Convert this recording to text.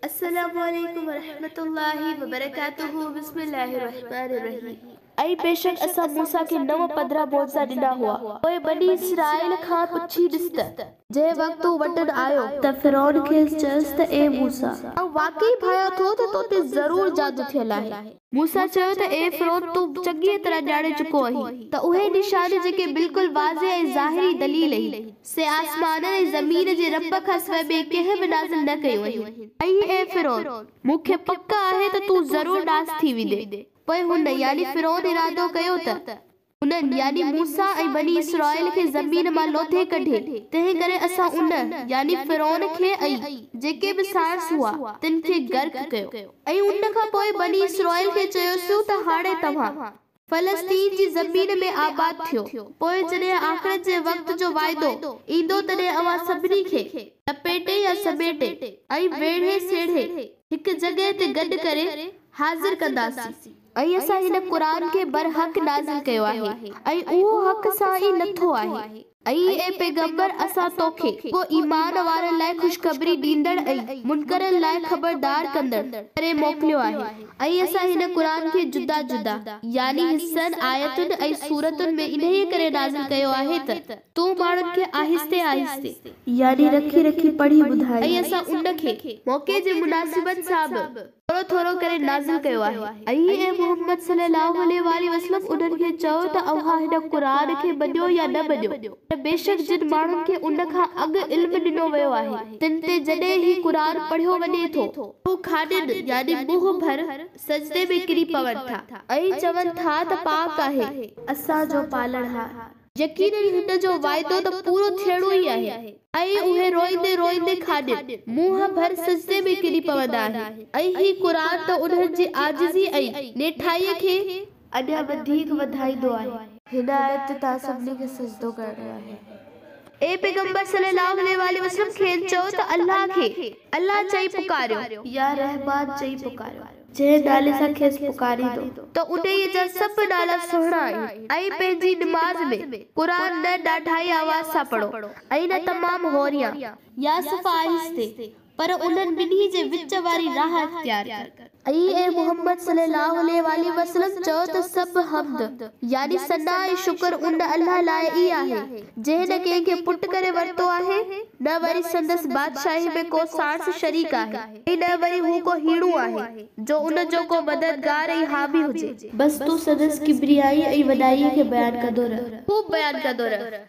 अस्सलामुअलैकुम वरहमतुल्लाहि वबरकातुहू बिस्मिल्लाहिर्रहमानिर्रहीम। आई बेशक असा मूसा के 9 मौजा ॾिना हुआ। पोइ बनी इसराइल खां पुछी ॾिस त जे वक़्त तू वटन आयो त फिरौन खे चयस त ए मूसा वाकई भाया थो त तोते जरूर जादू थियल आहे। मूसा चयो त ए फिरौन तू चङी तरह ॼाणे चुको आहीं त उहे निशान जेके बिल्कुल वाज़े ऐं ज़ाहिरी दलील आहिनि से आसमान ऐं ज़मीन जे रब खां सवाइ ॿिए कंहिं बि नाज़िल न कयूं आहिनि। ऐं ए फिरौन मूंखे पक आहे त तू जरूर नास थी वेंदे। पोइ हुन यानी फिरौन इरादो कयो त उन्हनि यानी मूसा ऐं बनी इसराइल खे ज़मीन मां लोथे कढे। तंहिं करे असां उन यानी फिरौन खे ऐं जेके बि साणस हुआ तिन खे गर्क कयो। ऐं उन खां पोइ बनी इसराइल खे चयोसीं त हाणे तव्हां फलस्तीन जी ज़मीन में आबाद थियो। पोइ जॾहिं आख़िरत जे वक़्त जो वाइदो ईंदो तॾहिं अवां सभिनी खे लपेटे या समेटे ऐं वेढ़े सेढ़े हिक जगह ते गॾु करे हाज़िर कंदासीं। ऐं असां हिन क़ुरान खे बरहक नाज़िल कयो आहे ऐं उहो हक़ सां ई लथो आहे। ऐं ए पैगंबर असां तोखे को ईमान वारनि लाइ खुशखबरी ॾींदड़ ऐं मुनकरनि लाइ ख़बरदार कंदड़ करे मोकिलियो आहे। ऐं असां हिन क़ुरान खे जुदा जुदा यानी हिस्सनि आयतुनि ऐं सूरतुनि में इन्हे करे नाज़िल कयो आहे त तू माण्हुनि खे आहिस्ते आहिस्ते यानी रखी रखी पढ़ी ॿुधाए। ऐं असां उन खे मौके जे मुनासिबत सां बि थोरो थोरो करे नाज़िल कयो आहे। ऐं ए मोहम्मद सल्लल्लाहु अलैहि वसल्लम उन्हनि खे चयो त अव्हां हिन क़ुरान खे मञो या न मञो। बेशक जिन माण्हुनि खे उन खां अॻु इल्म ॾिनो वियो आहे तिन ते जॾहिं ही क़ुरान पढ़ियो वञे थो हू खाॾनि यानी मुंहुं भर सजदे में किरी पवनि था ऐं चवनि था त पाक आहे असांजो पालणहार। यकीनन हिन जो वाइदो त पूरो थियणो ई आहे। ऐं उहे रोईंदे रोईंदे खाॾनि मुंहुं भर सजदे में किरी पवंदा आहिनि। ऐं ही क़ुरान त उन्हनि जी आजिज़ी ऐं नेठाईअ खे अञा वधीक वधाईंदो आहे। हिदायत तव्हां सभिनी खे सजदो करणो आहे। ए पैगंबर सल्लल्लाहु अलैहि वसल्लम खे चयो त अल्लाह चई पुकारियो या रहमान चई पुकारियो जे नाले सां खेसि पुकारींदो त उन्हीअ जा सभु नाला सुहिणा आहिनि। ऐं पंहिंजी निमाज़ में क़ुरान न ॾाढाई आवाज़ सां पढ़ो ऐं न तमामु होरिया या सफ़ा आहिस्ते पर उन्हनि ॿिन्ही जे विच वारी राह इख्तियार कर। ऐं ए मोहम्मद सल्लल्लाहु अलैहि वसल्लम चयो त सभु हम्द यानी सना ऐं शुक्र उन अल्लाह लाइ ई आहे जंहिं न कंहिंखे पुट करे वरितो आहे न वरी संदसि बादशाही में को साणस शरीक आहे ऐं न वरी हू को हीणो आहे जो उन जो को मददगार ऐं हामी हुजे। बस तू संदसि किबरियाई ऐं वॾाईअ खे बयान कंदो रह, खूब बयान कंदो रह।